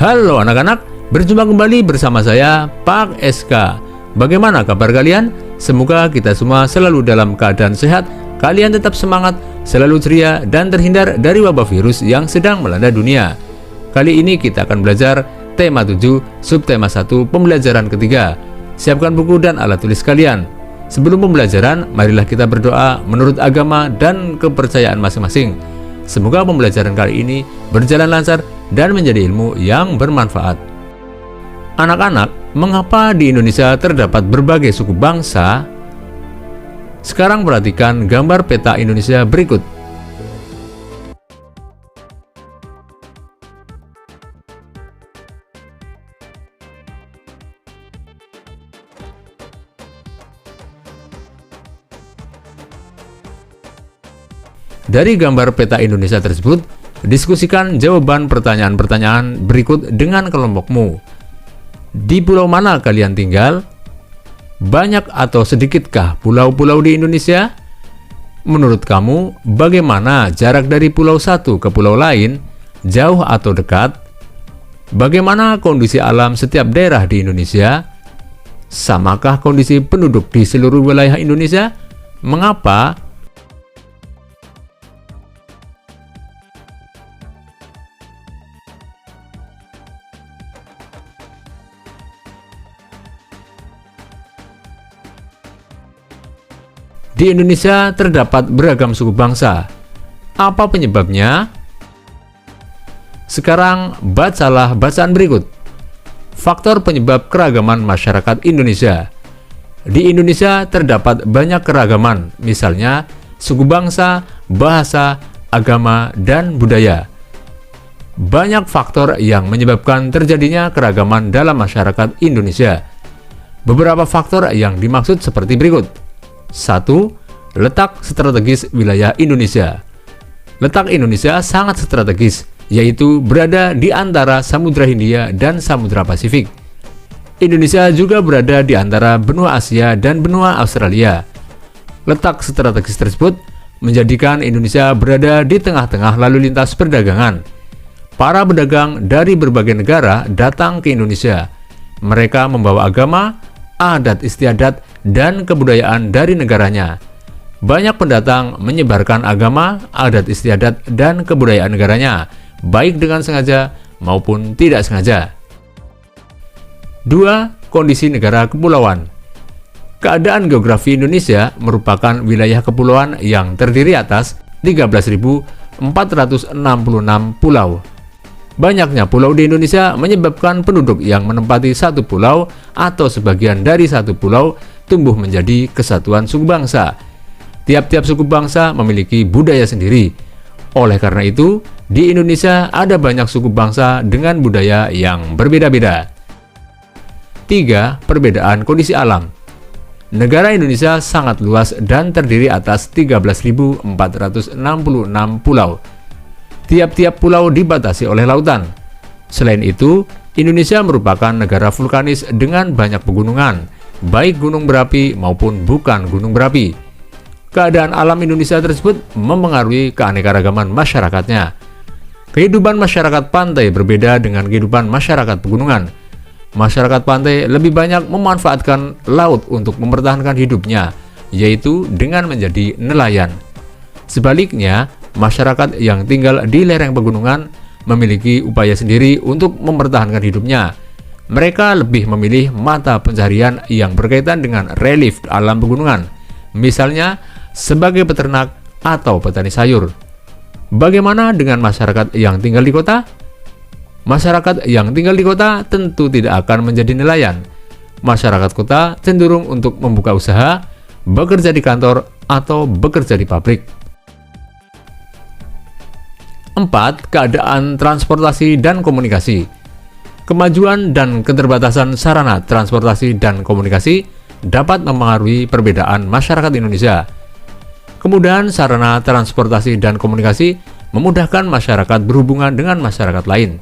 Halo anak-anak, berjumpa kembali bersama saya, Pak SK. Bagaimana kabar kalian? Semoga kita semua selalu dalam keadaan sehat, kalian tetap semangat, selalu ceria, dan terhindar dari wabah virus yang sedang melanda dunia. Kali ini kita akan belajar tema 7, subtema 1, pembelajaran ketiga. Siapkan buku dan alat tulis kalian. Sebelum pembelajaran, marilah kita berdoa menurut agama dan kepercayaan masing-masing. Semoga pembelajaran kali ini berjalan lancar dan menjadi ilmu yang bermanfaat. Anak-anak, mengapa di Indonesia terdapat berbagai suku bangsa? Sekarang perhatikan gambar peta Indonesia berikut. Dari gambar peta Indonesia tersebut, diskusikan jawaban pertanyaan-pertanyaan berikut dengan kelompokmu. Di pulau mana kalian tinggal? Banyak atau sedikitkah pulau-pulau di Indonesia? Menurut kamu, bagaimana jarak dari pulau satu ke pulau lain? Jauh atau dekat? Bagaimana kondisi alam setiap daerah di Indonesia? Samakah kondisi penduduk di seluruh wilayah Indonesia? Mengapa? Di Indonesia terdapat beragam suku bangsa. Apa penyebabnya? Sekarang, bacalah bacaan berikut. Faktor penyebab keragaman masyarakat Indonesia. Di Indonesia terdapat banyak keragaman, misalnya suku bangsa, bahasa, agama, dan budaya. Banyak faktor yang menyebabkan terjadinya keragaman dalam masyarakat Indonesia. Beberapa faktor yang dimaksud seperti berikut. 1. Letak strategis wilayah Indonesia. Letak Indonesia sangat strategis, yaitu berada di antara Samudra Hindia dan Samudra Pasifik. Indonesia juga berada di antara benua Asia dan benua Australia. Letak strategis tersebut menjadikan Indonesia berada di tengah-tengah lalu lintas perdagangan. Para pedagang dari berbagai negara datang ke Indonesia. Mereka membawa agama, adat istiadat, dan kebudayaan dari negaranya. Banyak pendatang menyebarkan agama, adat istiadat, dan kebudayaan negaranya, baik dengan sengaja maupun tidak sengaja. 2. Kondisi negara kepulauan. Keadaan geografi Indonesia merupakan wilayah kepulauan yang terdiri atas 13.466 pulau. Banyaknya pulau di Indonesia menyebabkan penduduk yang menempati satu pulau atau sebagian dari satu pulau tumbuh menjadi kesatuan suku bangsa. Tiap-tiap suku bangsa memiliki budaya sendiri. Oleh karena itu, di Indonesia ada banyak suku bangsa dengan budaya yang berbeda-beda. 3. Perbedaan kondisi alam. Negara Indonesia sangat luas dan terdiri atas 13.466 pulau. Tiap-tiap pulau dibatasi oleh lautan. Selain itu, Indonesia merupakan negara vulkanis dengan banyak pegunungan, baik gunung berapi maupun bukan gunung berapi. Keadaan alam Indonesia tersebut mempengaruhi keanekaragaman masyarakatnya. Kehidupan masyarakat pantai berbeda dengan kehidupan masyarakat pegunungan. Masyarakat pantai lebih banyak memanfaatkan laut untuk mempertahankan hidupnya, yaitu dengan menjadi nelayan. Sebaliknya, masyarakat yang tinggal di lereng pegunungan memiliki upaya sendiri untuk mempertahankan hidupnya. Mereka lebih memilih mata pencaharian yang berkaitan dengan relief alam pegunungan, misalnya sebagai peternak atau petani sayur. Bagaimana dengan masyarakat yang tinggal di kota? Masyarakat yang tinggal di kota tentu tidak akan menjadi nelayan. Masyarakat kota cenderung untuk membuka usaha, bekerja di kantor, atau bekerja di pabrik. 4. Keadaan transportasi dan komunikasi. Kemajuan dan keterbatasan sarana transportasi dan komunikasi dapat mempengaruhi perbedaan masyarakat Indonesia. Kemudahan sarana transportasi dan komunikasi memudahkan masyarakat berhubungan dengan masyarakat lain.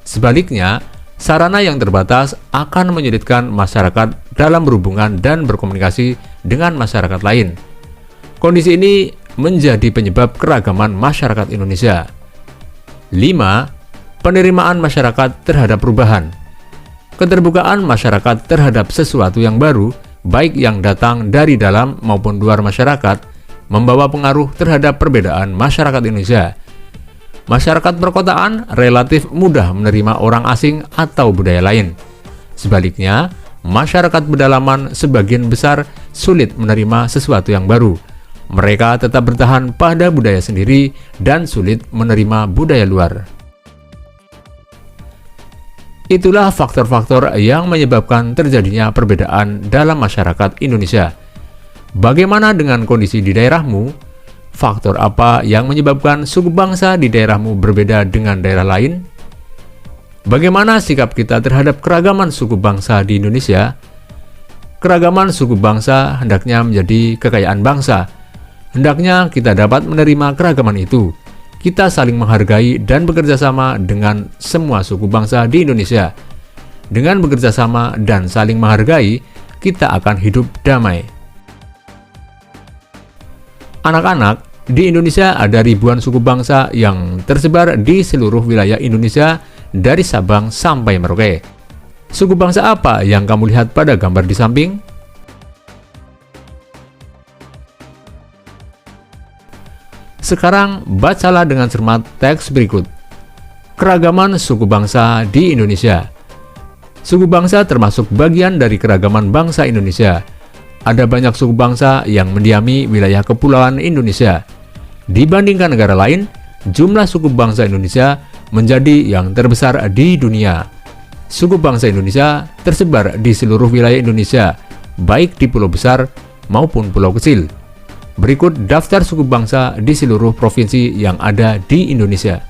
Sebaliknya, sarana yang terbatas akan menyulitkan masyarakat dalam berhubungan dan berkomunikasi dengan masyarakat lain. Kondisi ini menjadi penyebab keragaman masyarakat Indonesia. 5. penerimaan masyarakat terhadap perubahan. Keterbukaan masyarakat terhadap sesuatu yang baru, baik yang datang dari dalam maupun luar masyarakat, membawa pengaruh terhadap perbedaan masyarakat Indonesia. Masyarakat perkotaan relatif mudah menerima orang asing atau budaya lain. Sebaliknya, masyarakat pedalaman sebagian besar sulit menerima sesuatu yang baru. Mereka tetap bertahan pada budaya sendiri dan sulit menerima budaya luar. Itulah faktor-faktor yang menyebabkan terjadinya perbedaan dalam masyarakat Indonesia. Bagaimana dengan kondisi di daerahmu? Faktor apa yang menyebabkan suku bangsa di daerahmu berbeda dengan daerah lain? Bagaimana sikap kita terhadap keragaman suku bangsa di Indonesia? Keragaman suku bangsa hendaknya menjadi kekayaan bangsa. Hendaknya kita dapat menerima keragaman itu. Kita saling menghargai dan bekerja sama dengan semua suku bangsa di Indonesia. Dengan bekerja sama dan saling menghargai, kita akan hidup damai. Anak-anak, di Indonesia ada ribuan suku bangsa yang tersebar di seluruh wilayah Indonesia dari Sabang sampai Merauke. Suku bangsa apa yang kamu lihat pada gambar di samping? Sekarang, bacalah dengan cermat teks berikut. Keragaman suku bangsa di Indonesia. Suku bangsa termasuk bagian dari keragaman bangsa Indonesia. Ada banyak suku bangsa yang mendiami wilayah kepulauan Indonesia. Dibandingkan negara lain, jumlah suku bangsa Indonesia menjadi yang terbesar di dunia. Suku bangsa Indonesia tersebar di seluruh wilayah Indonesia, baik di pulau besar maupun pulau kecil. Berikut daftar suku bangsa di seluruh provinsi yang ada di Indonesia.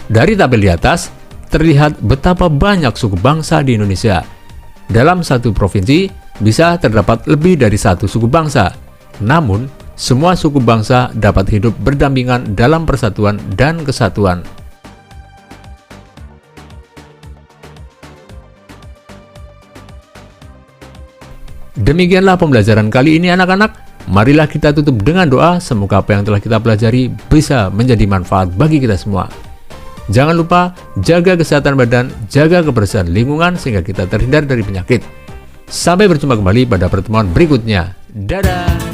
Dari tabel di atas, terlihat betapa banyak suku bangsa di Indonesia. Dalam satu provinsi, bisa terdapat lebih dari satu suku bangsa. Namun, semua suku bangsa dapat hidup berdampingan dalam persatuan dan kesatuan. Demikianlah pembelajaran kali ini anak-anak. Marilah kita tutup dengan doa, semoga apa yang telah kita pelajari bisa menjadi manfaat bagi kita semua. Jangan lupa jaga kesehatan badan, jaga kebersihan lingkungan sehingga kita terhindar dari penyakit. Sampai berjumpa kembali pada pertemuan berikutnya. Dadah!